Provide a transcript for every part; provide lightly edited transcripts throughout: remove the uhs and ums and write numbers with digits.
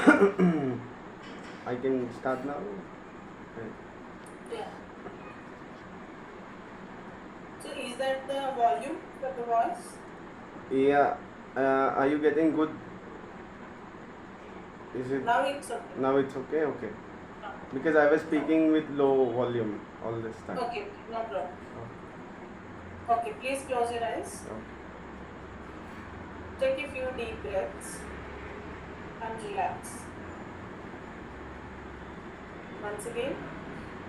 I can start now. Okay. Yeah. So is that the volume for the voice? Yeah. Are you getting good? Is it Now it's okay. now? It's okay. Okay. No. Because I was No. speaking with low volume all this time. Okay, okay, no problem. Oh, Okay, please close your eyes. okay. Take a few deep breaths and relax. Once again,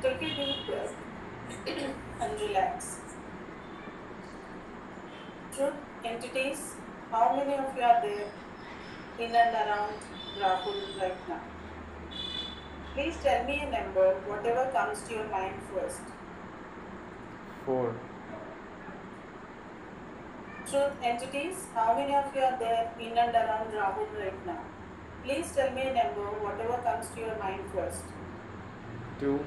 take a deep breath and relax. Truth entities, how many of you are there in and around Rahul right now? Please tell me a number, whatever comes to your mind first. 4. Truth entities, how many of you are there in and around Rahul right now? Please tell me a number, whatever comes to your mind first. 2.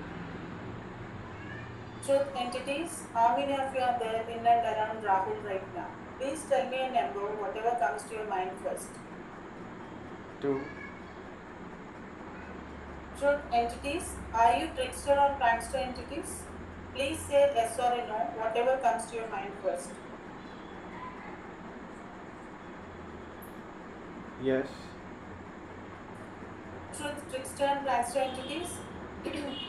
Truth entities, how many of you are there in and around Rahul right now? Please tell me a number, whatever comes to your mind first. 2. Truth entities, are you trickster or prankster entities? Please say yes or a no, whatever comes to your mind first. Yes. Truth, trickster and prankster entities,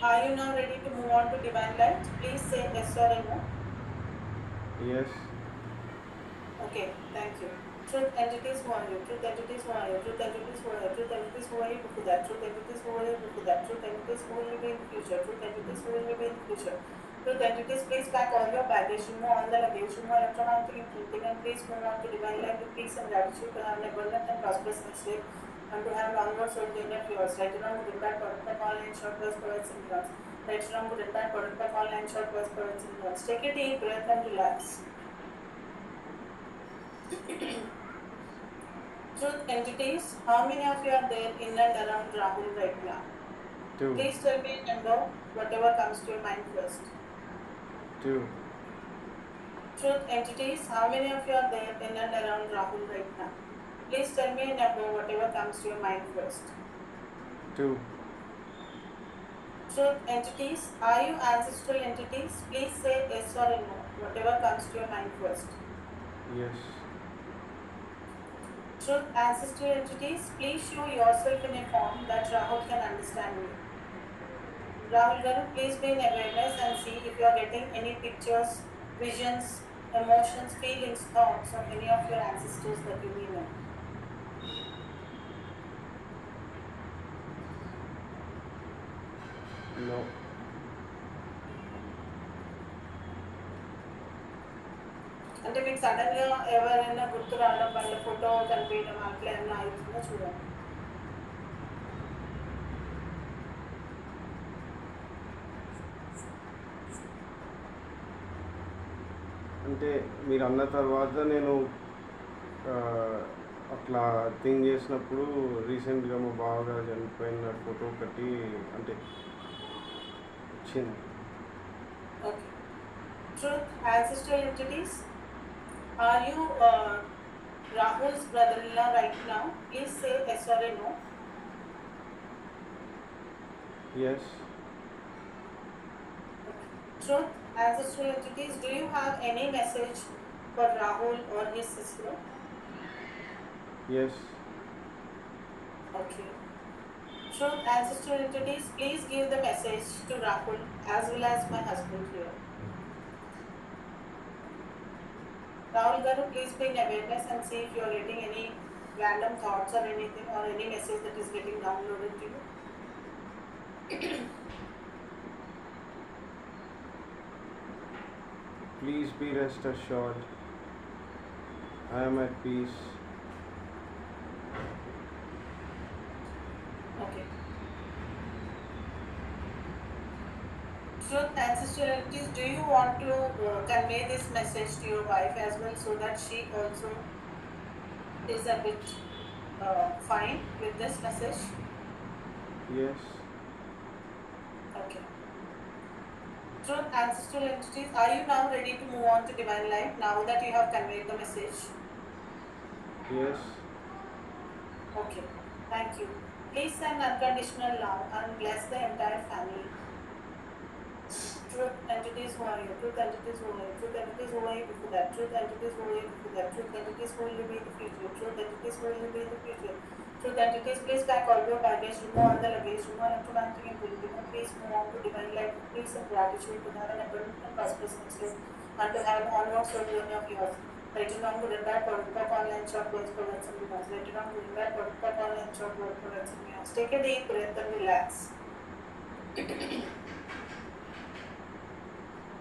are you now ready to move on to divine light? Please say yes or a no. Yes. Okay, thank you. Truth entities who are you? Truth entities who are you? Truth entities who are you? Truth entities who are you before that? Truth entities who are you before that? Truth entities who will you be in the future? Truth entities who will you be in the future? Truth entities, please pack all your baggage, remove all the luggage, remove electromagnetic imprinting, and please move on to divine life with peace and gratitude to have an abundant and prosperous next day and to have downward soul journey of yours. Right around good impact, product by call and short burst products and drugs. Right around good impact, product by call and short burst products and drugs. Take a deep breath and relax. Truth entities, how many of you are there in and around Rahul right now? 2. Please tell me a number, whatever comes to your mind first. 2. Truth entities, how many of you are there in and around Rahul right now? Please tell me a number, whatever comes to your mind first. 2. Truth entities, are you ancestral entities? Please say yes or no, whatever comes to your mind first. Yes. Truth ancestral entities, please show yourself in a form that Rahul can understand you. Rahul Garu, please be in awareness and see if you are getting any pictures, visions, emotions, feelings, thoughts of any of your ancestors that you may know. No. అంటే మీకు సడన్గా ఎవరైనా గుర్తు రావడం వాళ్ళ photo కనిపించడం అట్లా ఏమైనా అవుతుందో చూడండి. అంటే మీరు అన్న తర్వాత నేను ఆ, అట్లా థింక్ చేసినప్పుడు రీసెంట్గా మా బావగారు చనిపోయిన ఫోటో ఒకటి అంటే వచ్చింది. Okay. Truth, ancestral entities, are you Rahul's brother-in-law right now? Please say yes or a no. Yes. Truth, ancestral entities, do you have any message for Rahul or his sister? Yes. Okay. Truth, ancestral entities, please give the message to Rahul as well as my husband here. Rahul Garu, please be in awareness and see if you are getting any random thoughts or anything or any message that is getting downloaded to you. Please be rest assured. I am at peace. Okay. Truth, ancestral entities, do you want to convey this message to your wife as well so that she also is a bit fine with this message? Yes. Okay. Truth, ancestral entities, are you now ready to move on to divine light now that you have conveyed the message? Yes. Okay. Thank you. Please send unconditional love and bless the entire family. Truth entities who are you, truth entities who are you, truth entities who are you before that, truth entities who are you before that, truth entities who will be in the future, truth entities who will be in the future. Truth entities, please pack all your baggage, remove all the luggage, remove electromagnetic impurity, please move on to divine light, please and gratitude to have an abundant and prosperous next day, and to have an onward soul journey of yours. Written on good and bad, Pop online short words for words and demands. Written on good and bad, Pop online short words for words and demands. Take a deep breath and relax.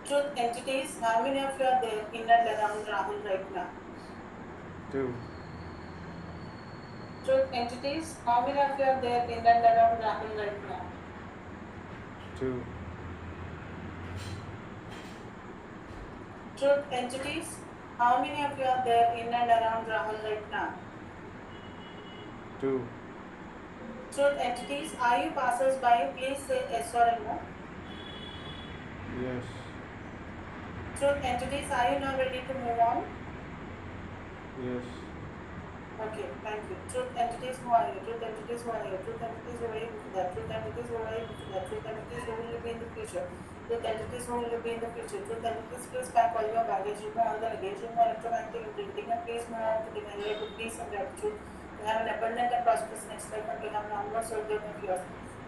Truth entities, how many of you are there in and around Rahul right now? 2, Truth entities, how many of you are there in and around Rahul right now? 2, Truth entities, how many of you are there in and around Rahul right now? 2, Truth entities, are you passers by? Please say yes or no. yes, Truth entities, are you now ready to move on? yes, Okay, thank you. Truth entities, who are you? Truth entities, who are you? Truth entities, who are you before that? Truth entities, who are you before that? Truth entities, who will you be in the future? Truth entities, who will you be in the future? Truth entities, please pack all your baggage, remove all the luggage, remove electromagnetic imprinting, and please move on to divine light with peace and gratitude. To have an abundant and prosperous next life, and to have an onward soul journey of yours.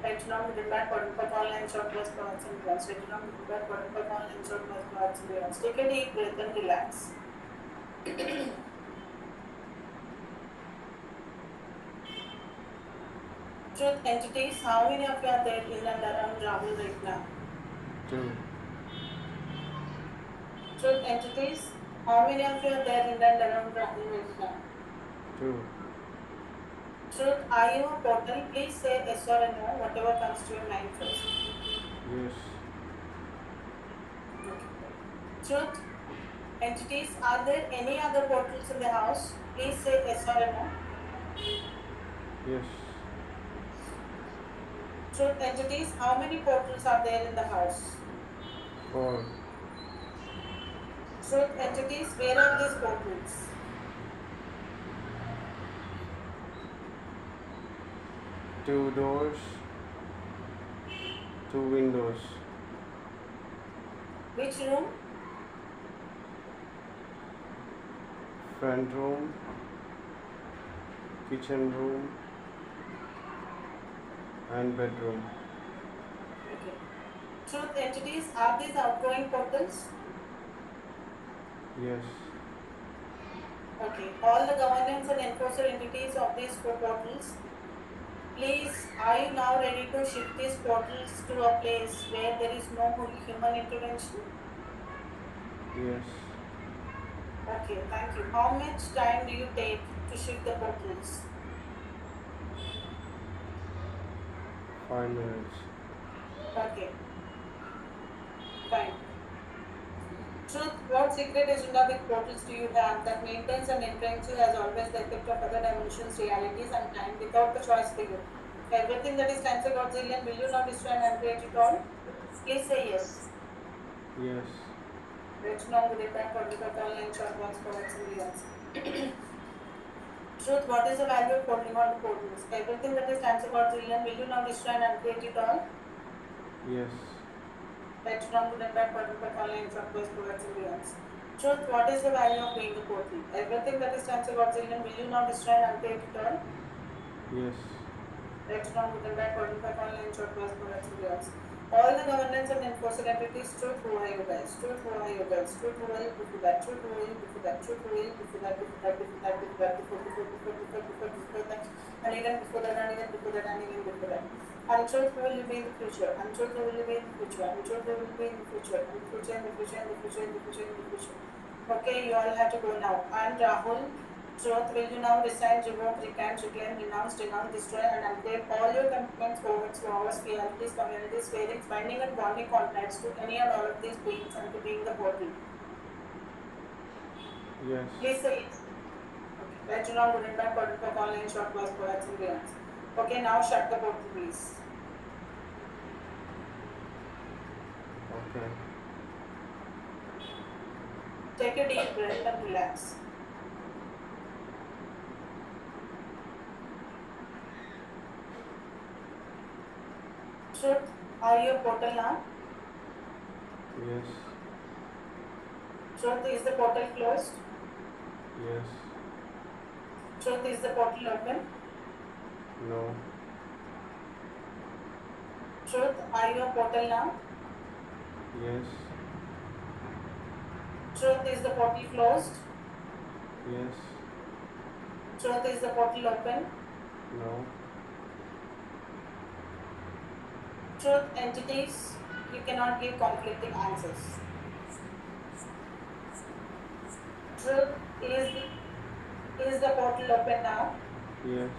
Right now, we demand for online short plus products and beyond. Right now, we demand for online short plus products and beyond. Take a deep breath and relax. Truth entities, how many of you are there in and around Rahul right now? 2, Truth entities, how many of you are there in and around Rahul right now? 2, Truth, are you a portal? Please say yes or no, whatever comes to your mind first. yes, Truth, entities, are there any other portals in the house? Please say yes or no. yes, Truth, entities, how many portals are there in the house? 4, Truth, entities, where are these portals? 2 doors, 2 windows, Which room? front room, kitchen room, and bedroom. Okay. Truth, entities, are these outgoing portals? Yes, Okay. All the governance and enforcer entities of these four portals, please, are you now ready to shift these portals to a place where there is no human intervention? yes, Okay, thank you. How much time do you take to shift the portals? 5 minutes. Okay, fine. Truth, what secret agenda with portals do you have that maintains and entrenches as always the effect of other dimensions, realities, and time without the choice for you? Everything that is Cancer Godzillion, will you not destroy and create it all? Please say yes. Yes, Written on the data for online short ones for experience. Truth, what is the value of holding on to portals? Everything that is Cancer Godzillion, will you now destroy and create it all? yes, Written on the data for online short ones for experience. Truth, what is the value of being a portal? Everything that is Cancer Godzillion, will you now destroy and create it all? yes, Next round, we can back online short class for experience. All the governance and enforcement entities, truth, who are you guys? Truth, who are you guys? Truth, who are you before that? Truth, who are you before that? Truth, who are you before that? Before that, before that, before that, before that, and even before that, and even before that, and even before that. And truth, who will you be in the future? And truth, who will you be in the future? And truth, who will be in the future? And the future, and the future, and the future, and the future, and the future. Okay, you all have to go now. And Rahul, truth, will you now resign, revoke, recant, reclaim, renounce, denounce, destroy, and upgrade all your commitments, forwards, powers, realities, communities, failings, binding and bonding contracts to any and all of these beings and to being the portal? yes, Please say it. Okay. Let you now put it back for online short class products and beyond. Okay, now shut the portal, please. okay, Take a deep breath and relax. Truth, are you a portal now? Yes. Truth, is the portal closed? Yes. Truth, is the portal open? No. Truth, are you a portal now? Yes. Truth, is the portal closed? Yes. Truth, is the portal open? No. Truth, entities, you cannot give conflicting answers. Truth, is the portal open now? Yes.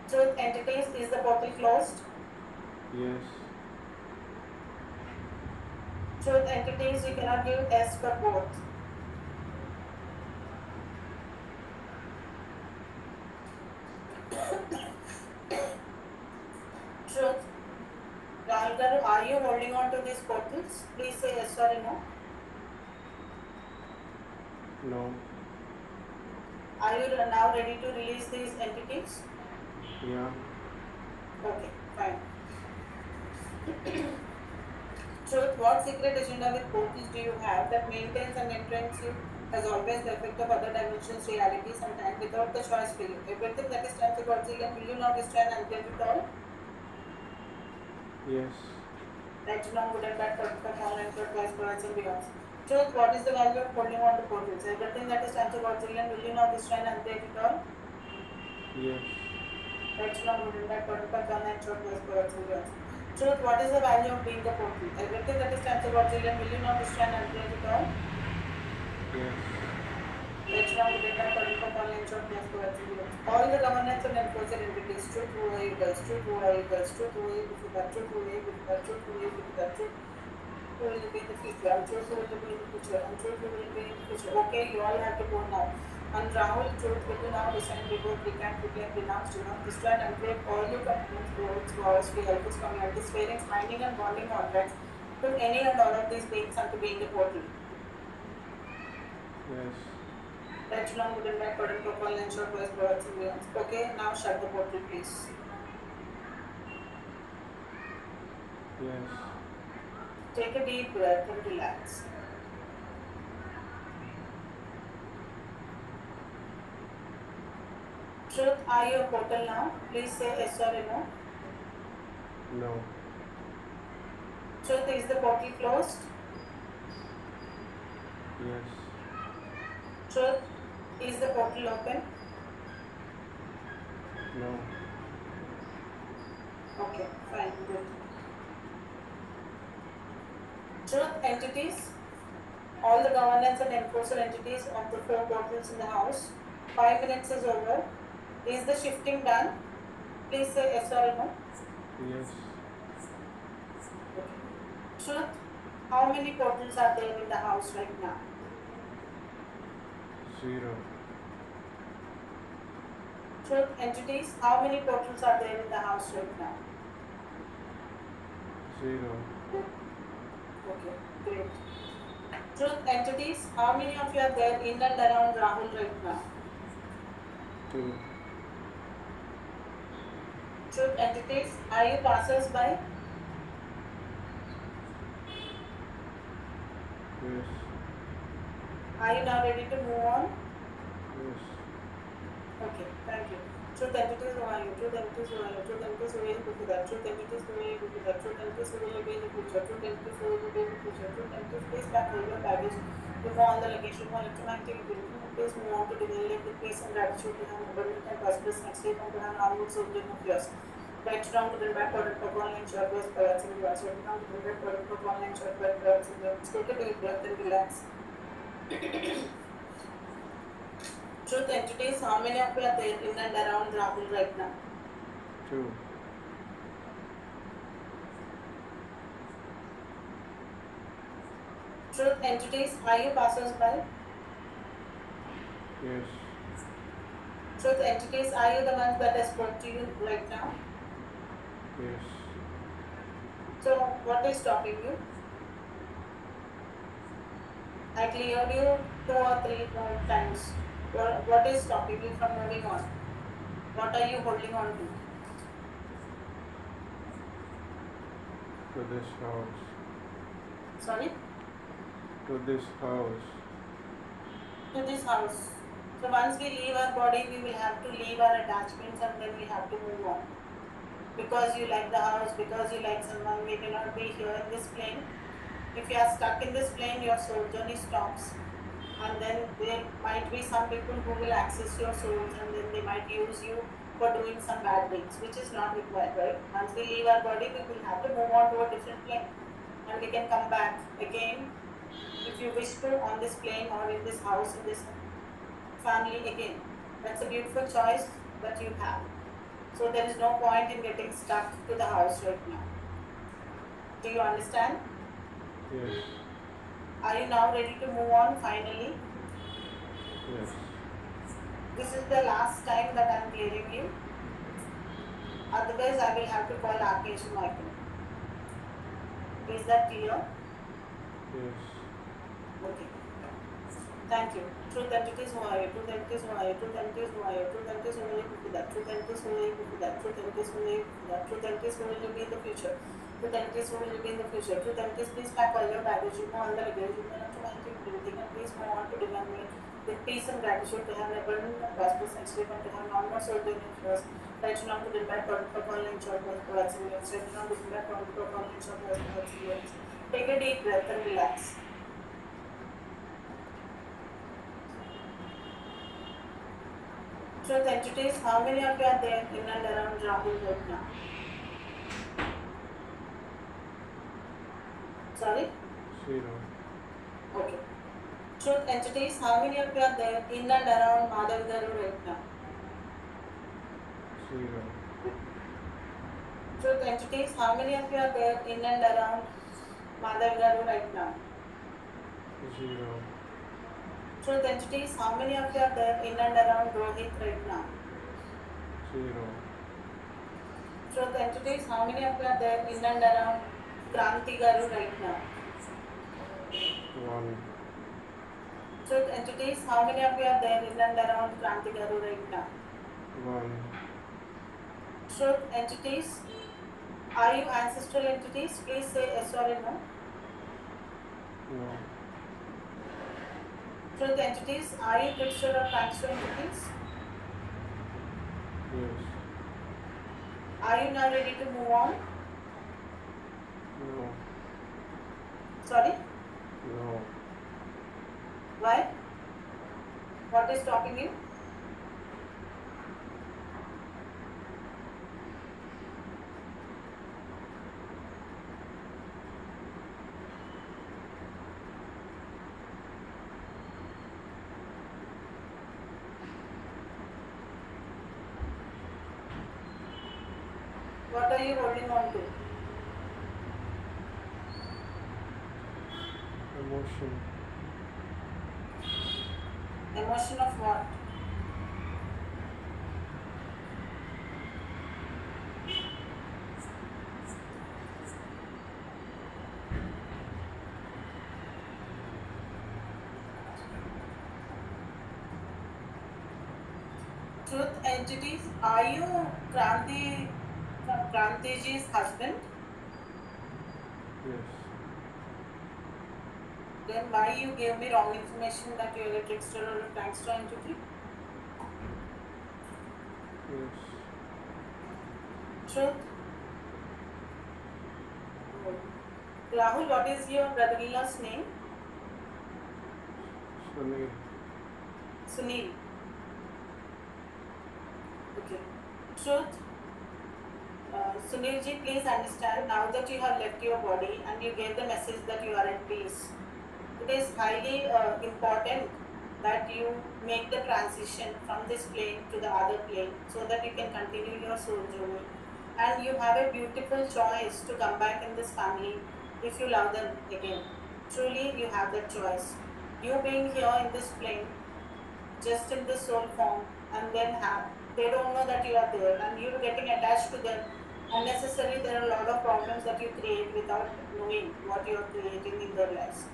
Truth, entities, is the portal closed? Yes. Truth, entities, you cannot give S for both. Truth, Rahul Garu, are you holding on to these portals? Please say yes or no. No. Are you now ready to release these entities? Yeah. Okay, fine. Truth, what secret agenda with portals do you have that maintains and entrains you as always the effect of other dimensions, realities, and time without the choice for you? Everything that is time to Godzilla, will you not destroy and until it all? Yes. Right now, good and bad, perfect, online, twice, products, and beyond. Truth, what is the value of holding on to portals? Everything that is time to Godzilla, will you not destroy and until it all? Yes. Right now, good and bad, perfect, online, twice, products, and beyond. Truth, what is the value of being a portal? Everything that is time to Godzilla, will you not destroy and until it all? Yes. All the governance and enforcer entities, truth, who are you guys, truth, who are you guys, truth, who are you, truth, who are you, truth, who are you, truth, who will be in the future, truth, who will be in the future, truth, who will be in the future. Okay, you all have to go now. And Rahul, truth, will you now decide, revoke, recant, reclaim, renounce, do not destroy and uncreate all your commitments, roads, wars, vehicles, communities, parents, binding and bonding contracts, put any and all of these beings unto being the portal. Yes. Right now, good and bad, product profile, and short voice products and beyond. Okay, now shut the portal, please. Yes. Take a deep breath and relax. Truth, are you a portal now? Please say yes or no. No. Truth, is the portal closed? Yes. Truth, is the portal open? No. Okay, fine, good. Truth, entities, all the governance and enforcer entities of the 4 portals in the house. 5 minutes is over. Is the shifting done? Please say yes or no. Yes. Truth, how many portals are there in the house right now? 0. Truth, entities, how many portals are there in the house right now? 0. Okay, great. Truth, entities, how many of you are there in and around Rahul right now? 2. Truth, entities, are you passers by? Yes. Are you now ready to move on? Yes. Okay, thank you. Truth, entities, who are you? Truth, entities, who are you? Truth, entities, who will you be that? Truth, entities, who will you be that? Truth, entities, who will you be in the future? Truth, entities, who will you be in the future? Truth, entities, please pack all your baggage. You go on the location for electromagnetic activity. Please move on to develop with peace and gratitude to have abundant and prosperous next day and to have normal soldier of yours. Right down to the back product of online short burst products and yours. Right down to the back product of online short burst products and yours. Take a deep breath and relax. Truth, entities, how many of you are there in and around Rahul right now? 2. Truth, entities, are you passers by? Yes. Truth, entities, are you the ones that I spoke to you right now? Yes. So, what is stopping you? I cleared you 2 or 3 more times. What is stopping you from moving on? What are you holding on to? To this house. Sorry? To this house. To this house. So once we leave our body, we will have to leave our attachments and then we have to move on. Because you like the house, because you like someone, we may not be here in this plane. If you are stuck in this plane, your soul journey stops. And then there might be some people who will access your souls and then they might use you for doing some bad deeds, which is not required, right? Once we leave our body, we will have to move on to a different plane and we can come back again if you wish to on this plane or in this house, in this family again. That's a beautiful choice that you have. So there is no point in getting stuck to the house right now. Do you understand? Yes. Are you now ready to move on finally? Yes. This is the last time that I am clearing you. Otherwise, I will have to call Archangel Michael. Is that clear? Yes. Okay. Thank you. Truth entities who are you? Truth entities who are you? Truth entities who are you? Truth entities who will you be that? Truth entities who will you be that? Truth entities who will you be that? Truth entities who will you be in the future? Truth entities who will you be in the future? Truth entities, please pack all your baggage. You know all the luggage. You know to mind you everything and please move on to divine way. With peace and gratitude to have an abundant and prosperous next week and to have non more soul being influence. Right now to divine protocol and short words and words. Right now to divine protocol and short words and words. Take a deep breath and relax. Truth entities, how many of you are there in and around Rahul right now? Sorry? 0. Okay. Truth entities, how many of you are there in and around Madhav Garu right now? 0. Truth entities, how many of you are there in and around Madhav Garu right now? 0. Truth entities, how many of you are there in and around Rohit right now? 0. Truth entities, how many of you are there in and around Kranti Garu right now? 1. Truth entities, how many of you are there in and around Kranti Garu right now? 1. Truth entities, are you ancestral entities? Please say yes or no. No. Truth entities, are you trickster or prankster entities? Yes. Are you now ready to move on? No. Sorry? No. Why? What is stopping you? What are you holding on to? Emotion. Emotion of what? Truth entities, are you Krantiji's husband? Yes. Then why you gave me wrong information that you are a trickster or a prankster entity? Yes. Truth. Rahul, what is your brother-in-law's name? Sunil. Sunil. Okay. Truth. Sunilji, please understand now that you have left your body and you gave the message that you are at peace. It is highly important that you make the transition from this plane to the other plane so that you can continue your soul journey. And you have a beautiful choice to come back in this family if you love them again. Truly, you have that choice. You being here in this plane, just in this soul form, and then they don't know that you are there, and you getting attached to them unnecessarily. There are a lot of problems that you create without knowing what you are creating in their lives.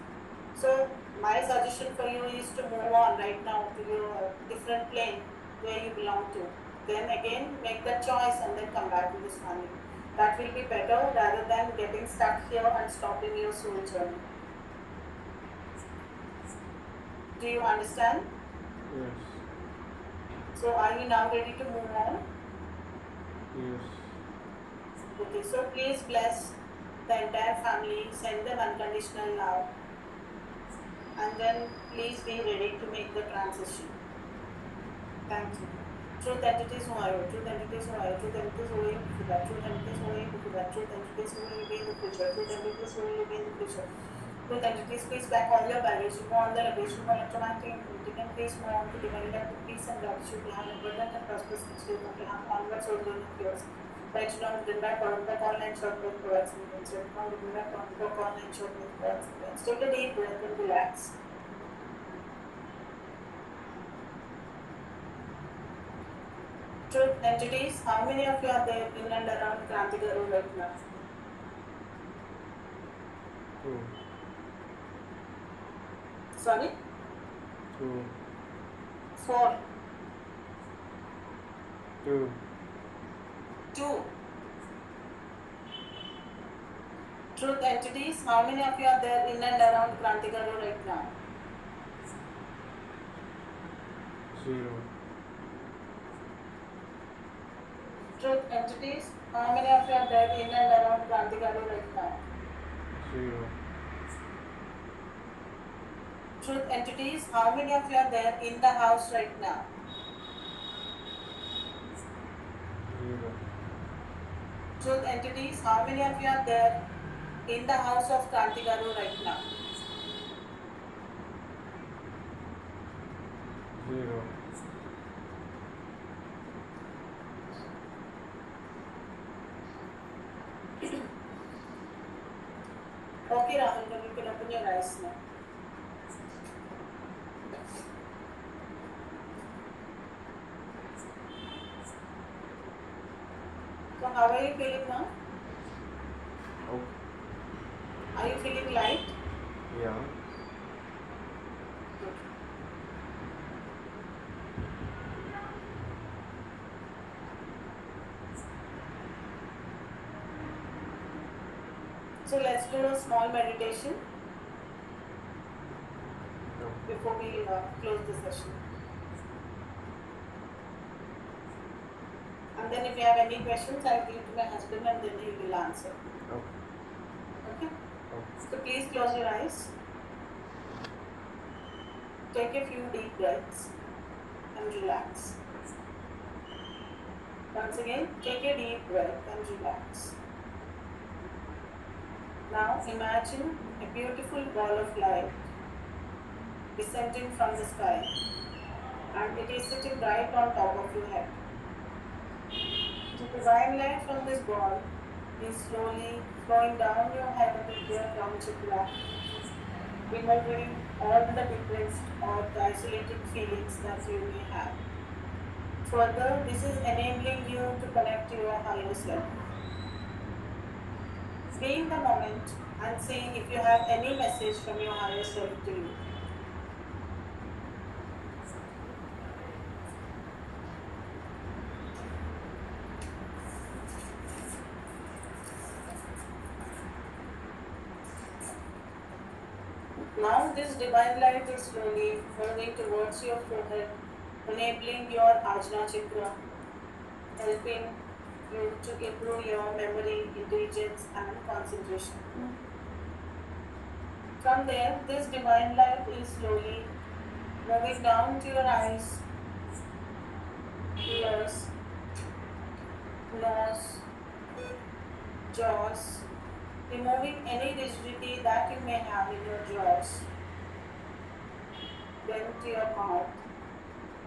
So my suggestion for you is to move on right now to your different plane where you belong to. Then again make that choice and then come back to this family. That will be better rather than getting stuck here and stopping your soul journey. Do you understand? Yes. So are you now ready to move on? Yes. Okay, so please bless the entire family, send them unconditional love, and then please be ready to make the transition. Thank you. Truth entities who are you, truth entities who are you, truth entities who will be that, truth entities who will be that, truth entities who will be in the future, truth entities who will be in the future. Truth entities, please pack all your baggage, remove all the luggage, remove electromagnetic imprinting, and please move on to divine love, peace and gratitude. You have abundant and prosperous next year, you have onwards or going of yours. Right now, within that, online short break provides influence. Right now, within that, online short break provides influence. Take a deep breath and relax. Truth entities, how many of you are there in and around Krantigaru right now? 2. Sorry? 2. 4. 2. 2. Truth entities, how many of you are there in and around Krantigaru right now? 0. Truth entities, how many of you are there in and around Krantigaru right now? 0. Truth entities, how many of you are there in the house right now? 0. Truth entities, how many of you are there in the house of Krantigaru right now? 0. Okay, Rahul, then you can open your eyes now. So, how are you feeling now? Oh. Are you feeling light? Yeah. Good. So, let's do a small meditation No. before we close the session. And then if you have any questions, I'll give it to my husband and then he will answer. Okay. Okay? Okay. So please close your eyes. Take a few deep breaths and relax. Once again, take a deep breath and relax. Now imagine a beautiful ball of light descending from the sky, and it is sitting right on top of your head. The divine light from this ball is slowly flowing down your head and into your crown chakra, removing all the depressed or the isolated feelings that you may have. Further, this is enabling you to connect to your higher self. Be in the moment and see if you have any message from your higher self to you. Now this divine light is slowly moving towards your forehead, enabling your Ajna chakra, helping you to improve your memory, intelligence and concentration. From there, this divine light is slowly moving down to your eyes, ears, nose, jaws, removing any rigidity that you may have in your jaws, then to your mouth,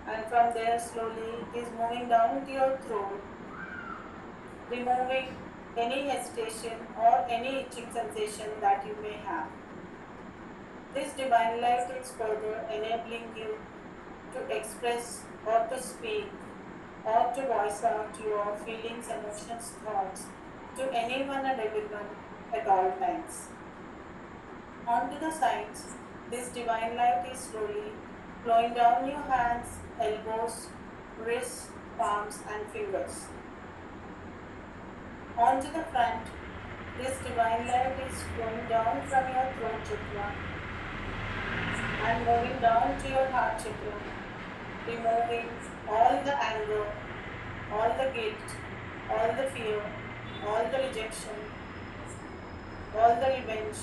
and from there slowly it is moving down to your throat, removing any hesitation or any itching sensation that you may have. This divine light is further enabling you to express or to speak or to voice out your feelings, emotions, thoughts to anyone and everyone at all times. Onto the sides, this divine light is slowly flowing down your hands, elbows, wrists, palms and fingers. Onto the front, this divine light is flowing down from your throat chakra and moving down to your heart chakra, removing all the anger, all the guilt, all the fear, all the rejection, all the revenge,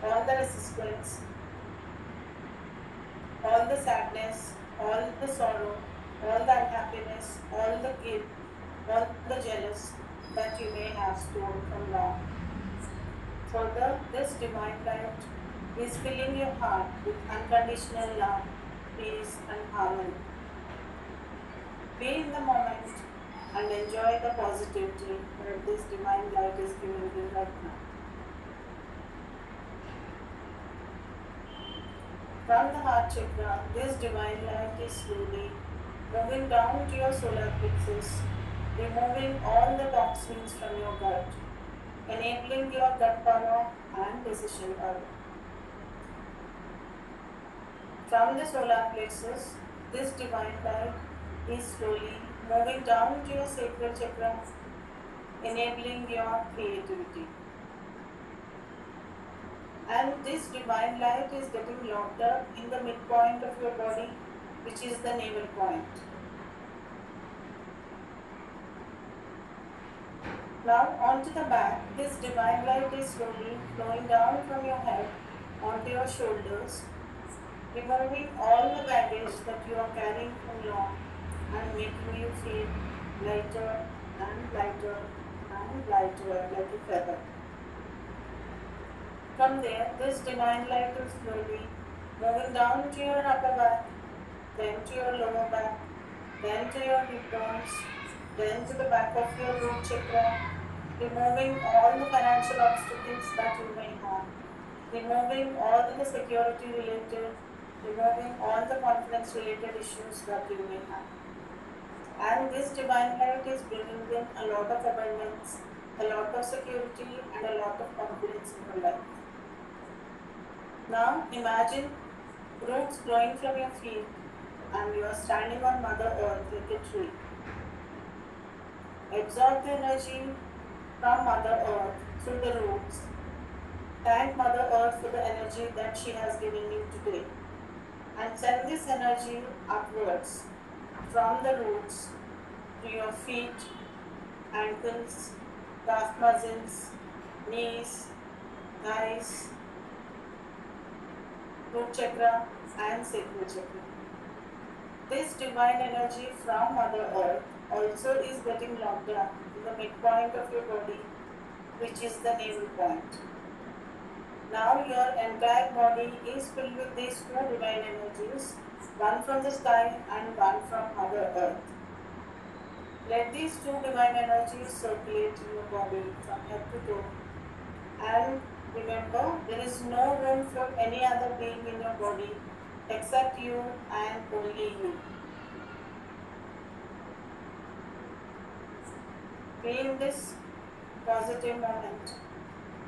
all the resistance, all the sadness, all the sorrow, all the unhappiness, all the guilt, all the jealous that you may have stored from long. Further, this divine light is filling your heart with unconditional love, peace, and harmony. Be in the moment and enjoy the positivity that this divine light is giving you right now. From the heart chakra, this divine light is slowly moving down to your solar plexus, removing all the toxins from your gut, enabling your gut power and decision power. From the solar plexus, this divine light is slowly moving down to your sacral chakra, enabling your creativity. And this divine light is getting locked up in the midpoint of your body, which is the navel point. Now onto the back, this divine light is slowly flowing down from your head onto your shoulders, removing all the baggage that you are carrying from long and making you feel lighter and lighter and lighter like a feather. From there, this divine light is slowly moving down to your upper back, then to your lower back, then to your hip bones, then to the back of your root chakra, removing all the financial obstacles that you may have, removing all the security related, removing all the confidence related issues that you may have. And this divine light is bringing in a lot of abundance, a lot of security, and a lot of confidence in your life. Now imagine roots growing from your feet and you are standing on Mother Earth like a tree. Absorb the energy from Mother Earth through the roots. Thank Mother Earth for the energy that she has given you today. And send this energy upwards from the roots to your feet, ankles, calf muscles, knees, thighs, root chakra and sacral chakra. This divine energy from Mother Earth also is getting locked up in the midpoint of your body, which is the navel point. Now your entire body is filled with these two divine energies, one from the sky and one from Mother Earth. Let these two divine energies circulate in your body from head to toe. And remember, there is no room for any other being in your body except you and only you. Be in this positive moment.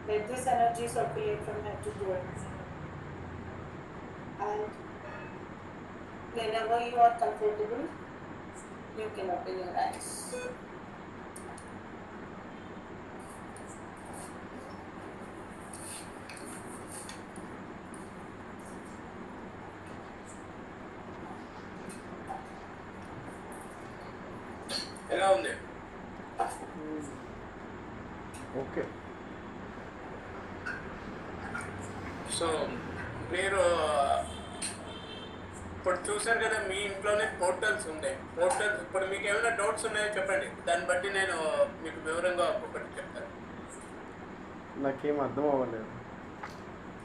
Let this energy circulate from head to toe. And whenever you are comfortable, you can open your eyes. ఎలా ఉంది? Okay. So మీరు ఇప్పుడు చూసారు కదా, మీ ఇంట్లోనే portals ఉన్నాయి. Portals ఇప్పుడు మీకు ఏమైనా డౌట్స్ ఉన్నాయో చెప్పండి, దాన్ని బట్టి నేను మీకు వివరంగా ఒక్కొక్కటి చెప్తాను. నాకేం అర్థం అవ్వలేదు,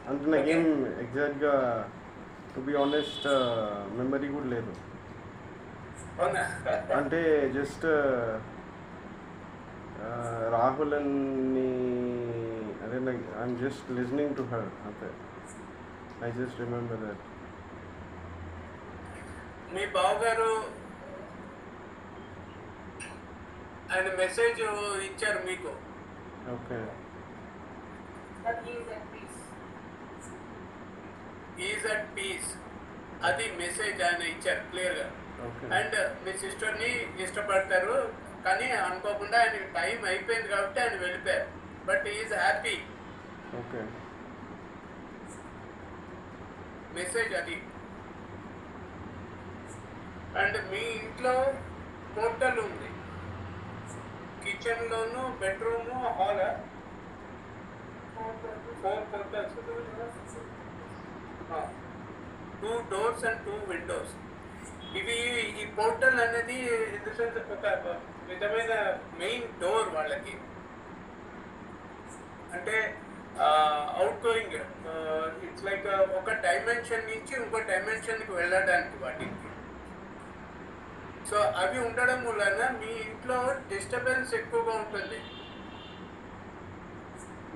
అంటే నాకేం ఎగ్జాక్ట్గా టు బి ఆనెస్ట్ మెమరీ కూడా లేదు. అవునా? అంటే జస్ట్ రాహుల్ అని అదే నాకు I'm just listening to her అంతే. I just remember that. మీ బావగారు ఆయన మెసేజ్ ఇచ్చారు మీకు. Okay. But he is at peace. Is at peace, అది మెసేజ్ ఆయన ఇచ్చారు క్లియర్గా. ఓకే. అండ్ మీ సిస్టర్ని ఇష్టపడతారు, కానీ అనుకోకుండా ఆయనకి టైం అయిపోయింది కాబట్టి ఆయన వెళ్ళిపోయారు. But is happy. Okay. Message అది. అండ్ మీ ఇంట్లో పోర్టల్ ఉంది, కిచెన్లోను, bedroom, hall, 4 portals, 2 doors and 2 windows. ఇవి ఈ పోర్టల్ అనేది ఇన్ ద సెన్స్ ఒక విధమైన మెయిన్ డోర్ వాళ్ళకి, అంటే అవుట్ గోయింగ్, ఇట్స్ లైక్ ఒక డైమెన్షన్ నుంచి ఇంకో డైమెన్షన్కి వెళ్ళడానికి వాటికి. సో అవి ఉండడం వలన మీ ఇంట్లో డిస్టర్బెన్స్ ఎక్కువగా ఉంటుంది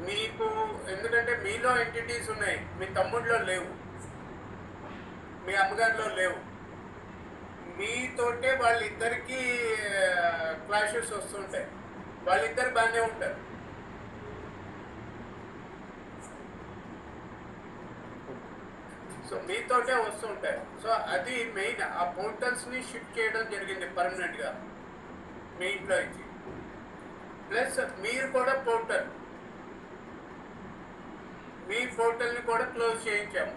మీకు. ఎందుకంటే మీలో ఎంటిటీస్ ఉన్నాయి, మీ తమ్ముడిలో లేవు, మీ అమ్మగారిలో లేవు. మీతోటే వాళ్ళిద్దరికీ క్లాషెస్ వస్తుంటాయి. వాళ్ళిద్దరు బాగానే ఉంటారు. సో మీతోటే వస్తుంటారు. సో అది మెయిన్. ఆ పోర్టల్స్ని షిఫ్ట్ చేయడం జరిగింది పర్మనెంట్గా మీ ఇంట్లో ఇచ్చి. ప్లస్ మీరు కూడా పోర్టల్, మీ పోర్టల్ని కూడా క్లోజ్ చేయించాము.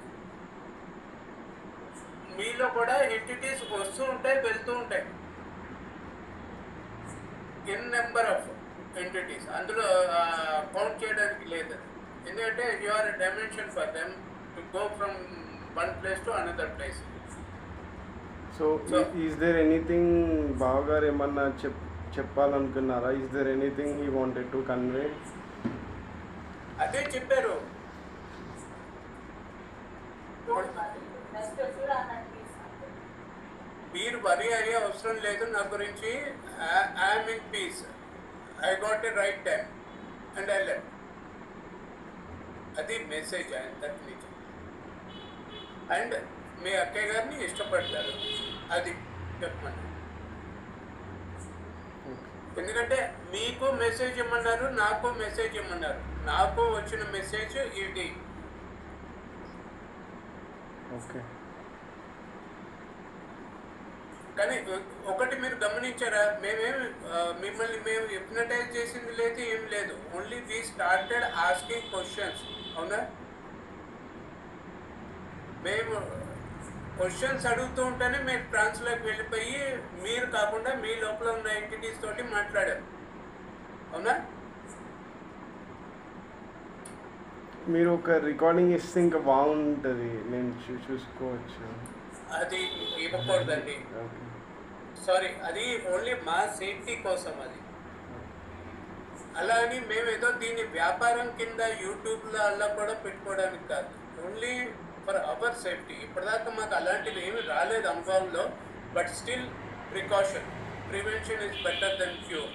మీలో కూడా ఎంటిటీస్ వస్తూ ఉంటాయి, వెళ్తూ ఉంటాయి. ఇన్ నెంబర్ ఆఫ్ ఎంటిటీస్, అందులో కౌంట్ చేయడానికి లేదు. ఎందుకంటే you are a dimension for them to go from one place to another place. So is there anything బావగారు ఏమన్నా చెప్పాలనుకున్నారా? Is there anything he wanted to convey? అదే చెప్పారు. మీరు వరి అయ్యే అవసరం లేదు నా గురించి. I'm in peace, I got a right time and I left. అది మెసేజ్ ఆయన తరఫు నుంచి. అండ్ మీ అక్కయ్య గారిని ఇష్టపడతారు, అది చెప్పమని. ఎందుకంటే మీకు మెసేజ్ ఇమ్మన్నారు, నాకు మెసేజ్ ఇమ్మన్నారు. నాకు వచ్చిన మెసేజ్ ఇది. ఓకే. కానీ ఒకటి మీరు గమనించారా, మిమ్మల్ని మేము హిప్నటైజ్ చేసింది లేదు, ఏం లేదు. Only we started asking questions. అవునా? మేము క్వశ్చన్స్ అడుగుతూ ఉంటేనే మీరు ట్రాన్స్లోకి వెళ్ళిపోయి మీరు కాకుండా మీ లోపల ఉన్న ఎంటిటీస్ తోటి మాట్లాడారు. అవునా? మీరు ఒక రికార్డింగ్ ఇస్తే ఇంకా బాగుంటుంది, నేను చూసుకోవచ్చు. అది ఇవ్వకూడదండి, సారీ. అది ఓన్లీ మా సేఫ్టీ కోసం. అది అలా అని మేమేదో దీన్ని వ్యాపారం కింద యూట్యూబ్లో అలా కూడా పెట్టుకోవడానికి కాదు, ఓన్లీ ఫర్ అవర్ సేఫ్టీ. ఇప్పటిదాకా మాకు అలాంటివి ఏమి రాలేదు అనుభవంలో. But still precaution, prevention is better than cure.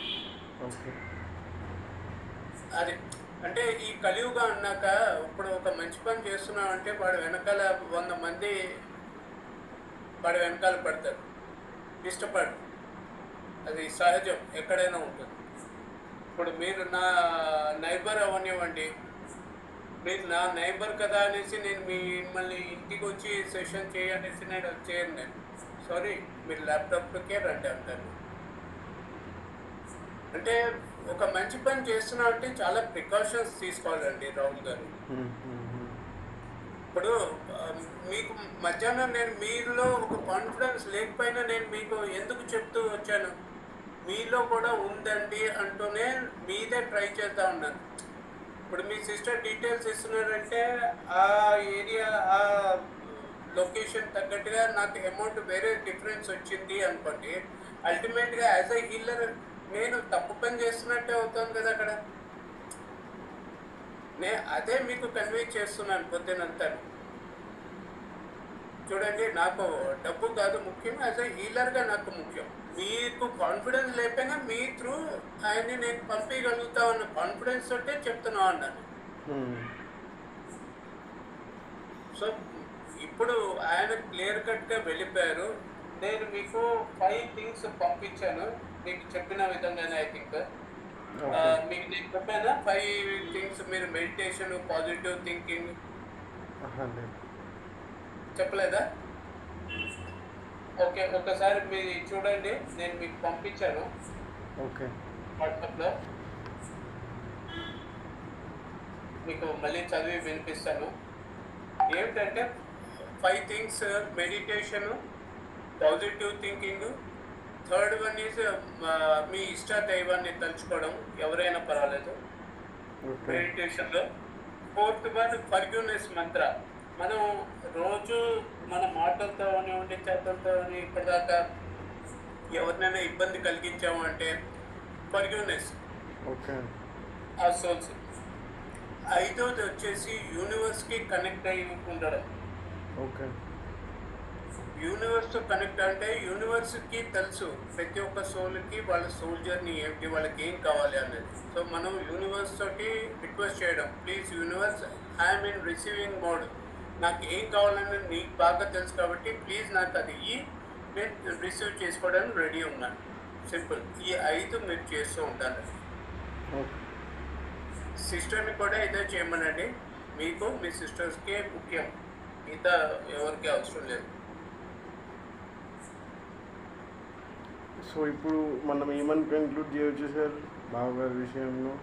అది అంటే ఈ కలియుగా అన్నాక ఇప్పుడు ఒక మంచి పని చేస్తున్నాం అంటే వాడు వెనకాల 100 మంది వాడు వెనకాల పడతారు, ఇష్టపడు. అది సహజం, ఎక్కడైనా ఉంటుంది. ఇప్పుడు మీరు నా నైబర్ అవనివ్వండి, మీరు నా నైబర్ కదా అనేసి నేను మిమ్మల్ని ఇంటికి వచ్చి సెషన్ చేయనేసి నేను చేయను. నేను సారీ, మీరు ల్యాప్టాప్కే రండి అంటాను. అంటే ఒక మంచి పని చేస్తున్నా అంటే చాలా ప్రికాషన్స్ తీసుకోవాలండి రాహుల్ గారు. ఇప్పుడు మీకు మధ్యాహ్నం నేను మీలో ఒక కాన్ఫిడెన్స్ లేకపోయినా నేను మీకు ఎందుకు చెప్తూ వచ్చాను, మీలో కూడా ఉందండి అంటూనే మీదే ట్రై చేస్తూ ఉన్నాను. ఇప్పుడు మీ సిస్టర్ డీటెయిల్స్ ఇస్తున్నారంటే ఆ ఏరియా, ఆ లొకేషన్ తగ్గట్టుగా నాకు అమౌంట్ వేరే డిఫరెన్స్ వచ్చింది అనుకోండి. అల్టిమేట్గా యాజ్ ఎ హీలర్ నేను తప్పు పని చేస్తున్నట్టే అవుతాను కదా అక్కడ. అదే మీకు కన్వే చేస్తున్నాను పొద్దునంతా. చూడండి, నాకు డబ్బు కాదు ముఖ్యం, యాజ్ ఎ హీలర్గా నాకు ముఖ్యం. మీకు కాన్ఫిడెన్స్ లేకపోయినా మీ త్రూ ఆయన్ని నేను పంపించగలుగుతా ఉన్న కాన్ఫిడెన్స్ తోటే చెప్తున్నా అన్నాను. సో ఇప్పుడు ఆయన క్లియర్ కట్గా వెళ్ళిపోయారు. నేను మీకు 5 things పంపించాను, మీకు చెప్పిన విధంగానే. ఐ థింక్ మీకు నేను చెప్పానా 5 things? మీరు మెడిటేషన్, పాజిటివ్ థింకింగ్ చెప్పలేదా? ఓకే, ఒకసారి మీరు చూడండి, నేను మీకు పంపించాను. ఓకే. వాట్సాప్లో మీకు మళ్ళీ చదివి వినిపిస్తాను. ఏమిటంటే 5 things: meditation, positive thinking, third one is మీ ఇష్ట దైవాన్ని తలుచుకోవడం, ఎవరైనా పర్వాలేదు ఓకే. మెడిటేషన్లో. ఫోర్త్ వన్ ఫర్గ్యూనెస్ మంత్ర. మనం రోజు మన మాటలతో ఉండి చేతలతో ఇప్పటిదాకా ఎవరినైనా ఇబ్బంది కలిగించాము అంటే ఫర్గ్యూనెస్ ఓకే. ఆ సోల్స్. ఐదోది వచ్చేసి యూనివర్స్కి కనెక్ట్ అయి ఉండడం. ఓకే. యూనివర్స్తో కనెక్ట్ అంటే యూనివర్స్కి తెలుసు ప్రతి ఒక్క సోల్కి వాళ్ళ సోల్ జర్నీ ఏమిటి, వాళ్ళకి ఏం కావాలి అనేది. సో మనం యూనివర్స్ తోటి రిక్వెస్ట్ చేయడం, please universe, I'm in receiving mode, నాకు ఏం కావాలని నీకు బాగా తెలుసు కాబట్టి ప్లీజ్ నాకు అది నేను రిసీవ్ చేసుకోవడానికి రెడీ ఉన్నాను. సింపుల్. ఈ 5 మీరు చేస్తూ ఉంటారు. ఓకే. సిస్టర్ని కూడా ఇదే చేయమనండి. మీకు మీ సిస్టర్స్కే ముఖ్యం, మిగతా ఎవరికి అవసరం లేదు. సో ఇప్పుడు మనం ఏమని కంక్లూడ్ చేయొచ్చు సార్ బావగారి విషయంలో?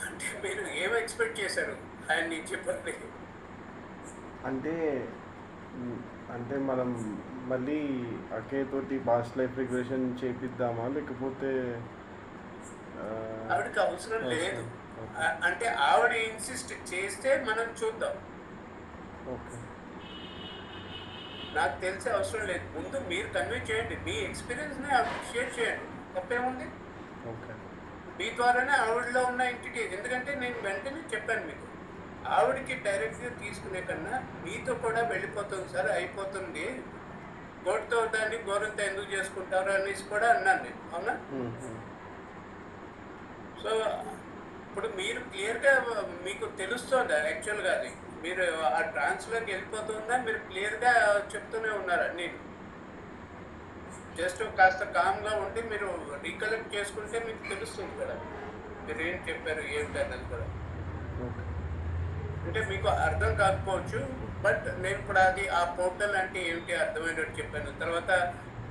అంటే మీరు ఏం ఎక్స్పెక్ట్ చేశారు ఆయన నుంచి చెప్పండి. అంటే అంటే మనం మళ్ళీ అకేతోటి పాస్ట్ లైఫ్ రిగ్రెషన్ చేపిద్దామా, లేకపోతే ఆవిడకి అవసరం లేదు. అంటే ఆవిడ ఇన్సిస్ట్ చేస్తే మనం చూద్దాం. ఓకే. నాకు తెలిసే అవసరం లేదు. ముందు మీరు కన్వే చేయండి, మీ ఎక్స్పీరియన్స్ని షేర్ చేయండి, తప్పేముంది. ఓకే. మీ ద్వారానే ఆవిడలో ఉన్న ఎంటిటీ. ఎందుకంటే నేను వెంటనే చెప్పాను మీకు, ఆవిడకి డైరెక్ట్గా తీసుకునే కన్నా మీతో కూడా వెళ్ళిపోతుంది సార్, అయిపోతుంది, గోటుతో దాన్ని గోరంతా ఎందుకు చేసుకుంటారు అనేసి కూడా అన్నాను నేను. అవునా? సో ఇప్పుడు మీరు క్లియర్గా మీకు తెలుస్తుందా యాక్చువల్గా అది, మీరు ఆ ట్రాన్స్లోకి వెళ్ళిపోతుందా, మీరు క్లియర్గా చెప్తూనే ఉన్నారా? నేను జస్ట్ కాస్త కామ్గా ఉండి మీరు రీకలెక్ట్ చేసుకుంటే మీకు తెలుస్తుంది కదా మీరు ఏం చెప్పారు ఏమిటి అన్నది కూడా. అంటే మీకు అర్థం కాకపోవచ్చు, బట్ నేను ఇప్పుడు అది ఆ పోర్టల్ అంటే ఏమిటి అర్థమైనట్టు చెప్పాను. తర్వాత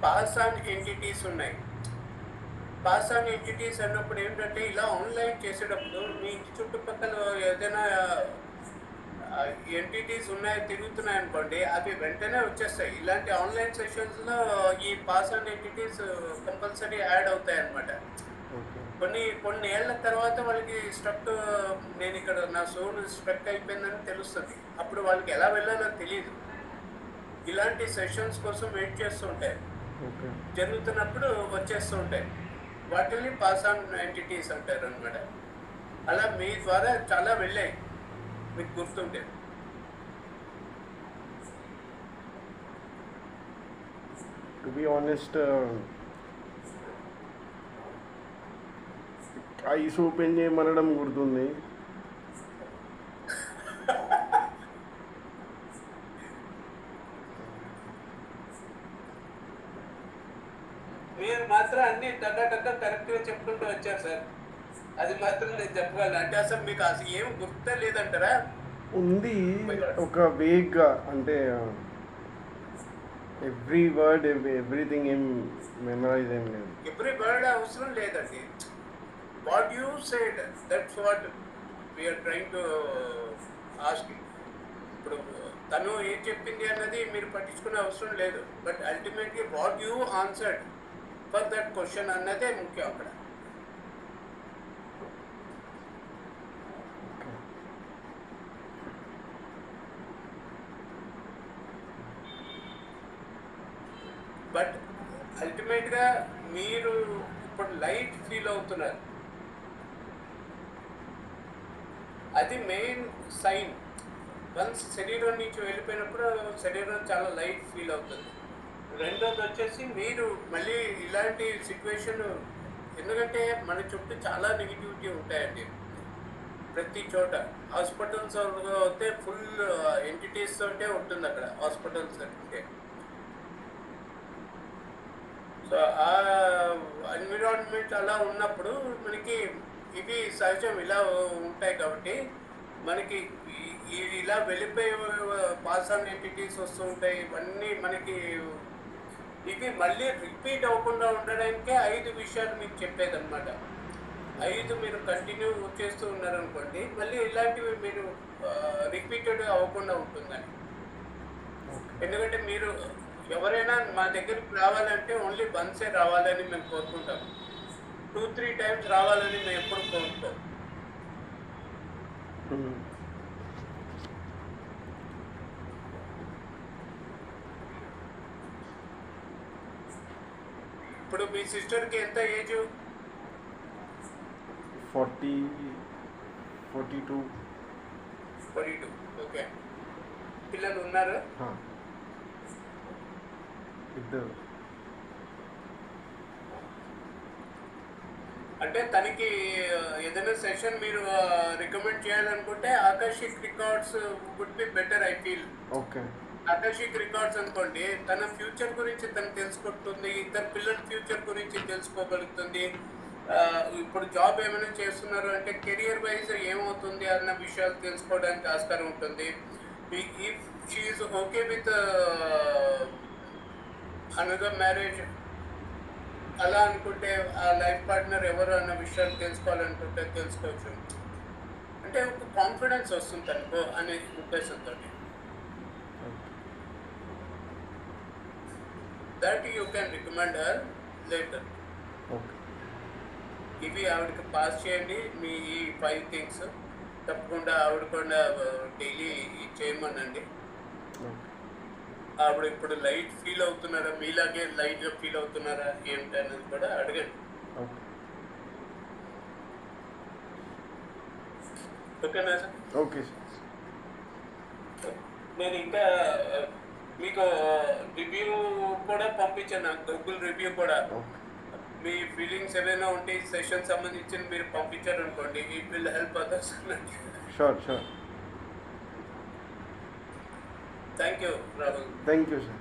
పాస్ ఆన్ ఎంటిటీస్ ఉన్నాయి. పాస్ ఆన్ ఎంటిటీస్ అన్నప్పుడు ఏంటంటే ఇలా ఆన్లైన్ చేసేటప్పుడు మీ ఇంటి చుట్టుపక్కల ఏదైనా ఎంటిటీస్ ఉన్నాయి తిరుగుతున్నాయి అనుకోండి, అవి వెంటనే వచ్చేస్తాయి. ఇలాంటి ఆన్లైన్ సెషన్స్లో ఈ pass on entities compulsory add అవుతాయి అన్నమాట. కొన్ని ఏళ్ల తర్వాత వాళ్ళకి స్ట్రక్, నేను ఇక్కడ నా సోల్ స్ట్రక్ అయిపోయిందని తెలుస్తుంది. అప్పుడు వాళ్ళకి ఎలా వెళ్ళాలో తెలియదు. ఇలాంటి సెషన్స్ కోసం వెయిట్ చేస్తూ ఉంటాయి, జరుగుతున్నప్పుడు వచ్చేస్తూ ఉంటాయి. వాటిని పాస్ ఆన్ ఎంటిటీస్ అంటారు అనమాట. అలా మీ ద్వారా చాలా వెళ్ళాయి, మీకు గుర్తుంటే. To be honest, eyes open చేయమనడం గుర్తుంది. మీరు మాత్రం అన్ని టక్క కరెక్ట్గా చెప్పుకుంటూ వచ్చారు సార్. అది మాత్రం నేను చెప్పగలను. అంటే అసలు మీకు అసలు ఏం గుర్తే లేదంటారా? ఉంది ఒక వేగ్గా, అంటే ఎవ్రీ వర్డ్ ఎవ్రీథింగ్ ఏం మెమరైజ్ ఏం లేదు. ఎవ్రీ వర్డ్ అవసరం లేదండి. What you said, that's what we're trying to ask. ఇప్పుడు తను ఏం చెప్పింది అన్నది మీరు పట్టించుకునే అవసరం లేదు, but ultimately what you answered for that question అన్నదే ముఖ్యం అక్కడ. బట్ అల్టిమేట్గా మీరు ఇప్పుడు లైట్ ఫీల్ అవుతున్నారు, అది మెయిన్ సైన్. వన్స్ శరీరం నుంచి వెళ్ళిపోయినప్పుడు శరీరం చాలా లైట్ ఫీల్ అవుతుంది. రెండోది వచ్చేసి మీరు మళ్ళీ ఇలాంటి సిచ్యువేషన్, ఎందుకంటే మన చుట్టూ చాలా నెగిటివిటీ ఉంటాయండి ప్రతి చోట. హాస్పిటల్స్ అయితే ఫుల్ ఎంటిటీస్ తోటే ఉంటుంది అక్కడ హాస్పిటల్స్ అంటే. సో ఆ ఎన్విరాన్మెంట్ అలా ఉన్నప్పుడు మనకి ఇవి సహజం ఇలా ఉంటాయి. కాబట్టి మనకి ఇలా వెళ్ళిపోయే పాస్ ఆన్ ఎంటిటీస్ వస్తూ ఉంటాయి. ఇవన్నీ మనకి ఇవి మళ్ళీ రిపీట్ అవ్వకుండా ఉండడానికే 5 విషయాలు మీకు చెప్పేదన్నమాట. 5 మీరు కంటిన్యూ చేస్తూ ఉన్నారనుకోండి, మళ్ళీ ఇలాంటివి మీరు రిపీటెడ్ అవ్వకుండా ఉంటుందని. ఎందుకంటే మీరు ఎవరైనా మా దగ్గరికి రావాలంటే ఓన్లీ వన్సే రావాలని మేము కోరుకుంటాం. 2-3 టైమ్స్ రావాలని మేము ఎప్పుడు కోరుకోం. ఇప్పుడు మీ సిస్టర్కి ఎంత ఏజ్? 42. 42. ఓకే. పిల్లలు ఉన్నారు? ఇద్దరు. అంటే తనకి ఏదైనా సెషన్ మీరు రికమెండ్ చేయాలనుకుంటే Akashic records would be better I feel. Okay. Akashic records అనుకోండి, తన ఫ్యూచర్ గురించి తను తెలుసుకుంటుంది, ఇద్దరు పిల్లల ఫ్యూచర్ గురించి తెలుసుకోగలుగుతుంది. ఇప్పుడు జాబ్ ఏమైనా చేస్తున్నారు అంటే కెరియర్ వైజ్ ఏమవుతుంది అన్న విషయాలు తెలుసుకోవడానికి ఆస్కారం ఉంటుంది. If she is okay with another marriage అలా అనుకుంటే, ఆ లైఫ్ పార్ట్నర్ ఎవరు అన్న విషయాలు తెలుసుకోవాలనుకుంటే తెలుసుకోవచ్చు. అంటే ఒక కాన్ఫిడెన్స్ వస్తుంది తనకు అనే ఉద్దేశంతో. That you can recommend her later. ఇవి ఆవిడకి పాస్ చేయండి, మీ ఈ 5 థింగ్స్. తప్పకుండా ఆవిడ కూడా డైలీ చేయమనండి. ఆవిడ ఇప్పుడు లైట్ ఫీల్ అవుతున్నారా, మీలాగే లైట్గా ఫీల్ అవుతున్నారా ఏంటి అనేది కూడా అడగండి. ఓకేనా సార్? Okay sir. నేను ఇంకా మీకు రివ్యూ కూడా పంపించాను, నాకు గూగుల్ రివ్యూ కూడా. మీ ఫీలింగ్స్ ఏమైనా ఉంటే ఈ సెషన్ సంబంధించి మీరు పంపించారు అనుకోండి, it will help others. Sure. Thank you Rahul. Thank you sir.